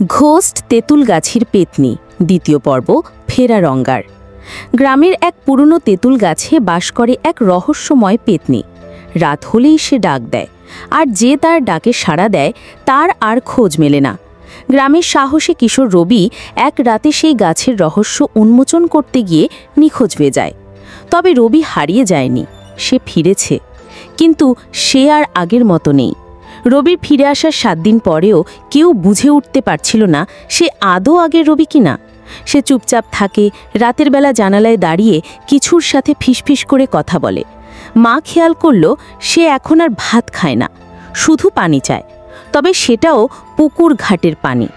Ghost তেঁতুল গাছের পেতনি দ্বিতীয় পর্ব ফেরারঙ্গার। গ্রামের এক পুরনো তেঁতুল গাছে বাস করে এক রহস্যময় পেতনি। রাত হলেই সে ডাক দেয়, আর যে তার ডাকে সাড়া দেয় তার আর খোঁজ মেলে না। গ্রামের সাহসী কিশোর রবি এক রাতে সেই গাছের রহস্য উন্মোচন করতে গিয়ে নিখোঁজ হয়ে যায়। তবে রবি হারিয়ে যায়নি, সে ফিরেছে, কিন্তু সে আর আগের মতো নেই। রবির ফিরে আসার 7 দিন পরেও কেউ বুঝে উঠতে পারছিল না সে আদৌ আগের রবি কিনা। সে চুপচাপ থাকে, রাতের বেলা জানালায় দাঁড়িয়ে কিছুর সাথে ফিসফিস করে কথা বলে। মা খেয়াল করল সে এখন আর ভাত খায় না, শুধু পানি চায়, তবে সেটাও পুকুর ঘাটের পানি।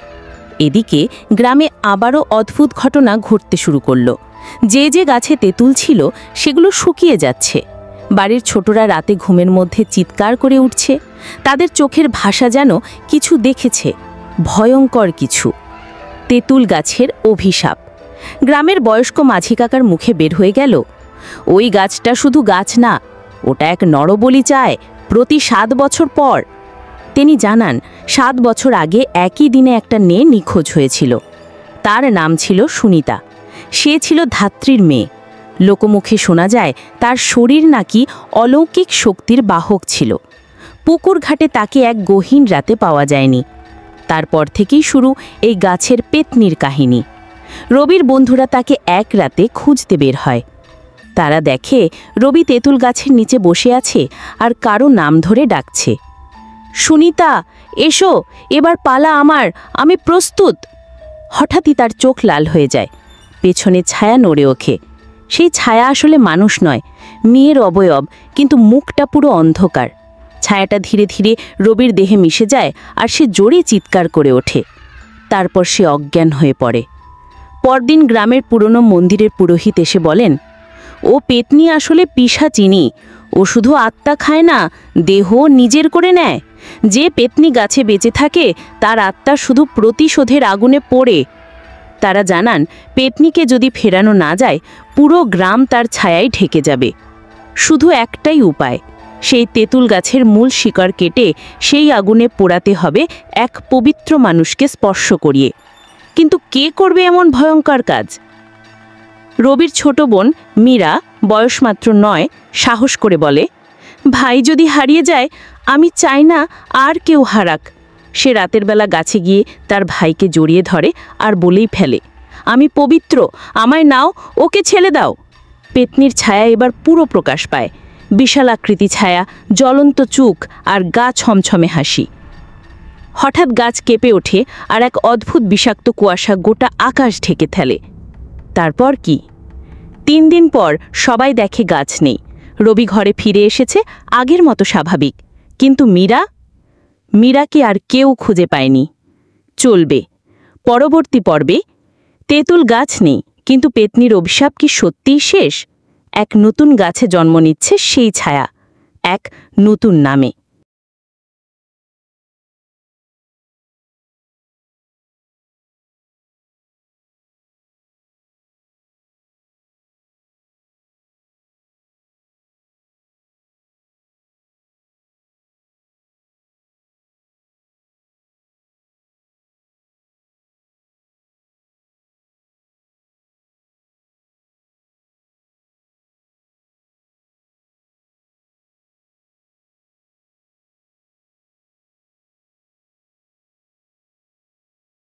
এদিকে গ্রামে আবারও অদ্ভুত ঘটনা ঘটতে শুরু করল। যে যে গাছে তেঁতুল ছিল সেগুলো শুকিয়ে যাচ্ছে। বাড়ির ছোটরা রাতে ঘুমের মধ্যে চিৎকার করে উঠছে, তাদের চোখের ভাষা যেন কিছু দেখেছে, ভয়ঙ্কর কিছু। তেঁতুল গাছের অভিশাপ। গ্রামের বয়স্ক মাঝি কাকার মুখে বের হয়ে গেল, ওই গাছটা শুধু গাছ না, ওটা এক নরবলি চায় প্রতি 7 বছর পর। তিনি জানান 7 বছর আগে একই দিনে একটা মেয়ে নিখোঁজ হয়েছিল। তার নাম ছিল সুনিতা। সে ছিল ধাত্রীর মেয়ে। লোকমুখে শোনা যায় তার শরীর নাকি অলৌকিক শক্তির বাহক ছিল। পুকুর ঘাটে তাকে এক গহীন রাতে পাওয়া যায়নি। তারপর থেকেই শুরু এই গাছের পেতনির কাহিনী। রবির বন্ধুরা তাকে এক রাতে খুঁজতে বের হয়। তারা দেখে রবি তেঁতুল গাছের নিচে বসে আছে আর কারো নাম ধরে ডাকছে, সুনিতা এসো, এবার পালা আমার, আমি প্রস্তুত। হঠাৎই তার চোখ লাল হয়ে যায়, পেছনে ছায়া নড়ে ওঠে। সেই ছায়া আসলে মানুষ নয়, মেয়ের অবয়ব, কিন্তু মুখটা পুরো অন্ধকার। ছায়াটা ধীরে ধীরে রবির দেহে মিশে যায় আর সে জোরে চিৎকার করে ওঠে। তারপর সে অজ্ঞান হয়ে পড়ে। পরদিন গ্রামের পুরনো মন্দিরের পুরোহিত এসে বলেন, ও পেতনি আসলে পিশাচিনি, ও শুধু আত্মা খায় না, দেহ নিজের করে নেয়। যে পেতনি গাছে বেঁচে থাকে তার আত্মা শুধু প্রতিশোধের আগুনে পোড়ে। তারা জানান পেতনিকে যদি ফেরানো না যায় পুরো গ্রাম তার ছায়ায় ঢেকে যাবে। শুধু একটাই উপায়, সেই তেঁতুল গাছের মূল শিকড় কেটে সেই আগুনে পোড়াতে হবে এক পবিত্র মানুষকে স্পর্শ করিয়ে। কিন্তু কে করবে এমন ভয়ঙ্কর কাজ? রবির ছোট বোন মীরা, বয়স মাত্র 9, সাহস করে বলে, ভাই যদি হারিয়ে যায় আমি চাই না আর কেউ হারাক। সে রাতের বেলা গাছে গিয়ে তার ভাইকে জড়িয়ে ধরে আর বলেই ফেলে, আমি পবিত্র, আমায় নাও, ওকে ছেড়ে দাও। পেতনির ছায়া এবার পুরো প্রকাশ পায়। বিশাল আকৃতি ছায়া, জ্বলন্ত চোখ আর গা ছমছমে হাসি। হঠাৎ গাছ কেঁপে ওঠে আর এক অদ্ভুত বিষাক্ত কুয়াশা গোটা আকাশ ঢেকে ফেলে। তারপর কি? 3 দিন পর সবাই দেখে গাছ নেই। রবি ঘরে ফিরে এসেছে আগের মতো স্বাভাবিক, কিন্তু মীরাকে আর কেউ খুঁজে পায়নি। চলবে পরবর্তী পর্বে। তেঁতুল গাছ নেই, কিন্তু পেতনির অভিশাপ কি সত্যিই শেষ? এক নতুন গাছে জন্ম নিচ্ছে সেই ছায়া, এক নতুন নামে।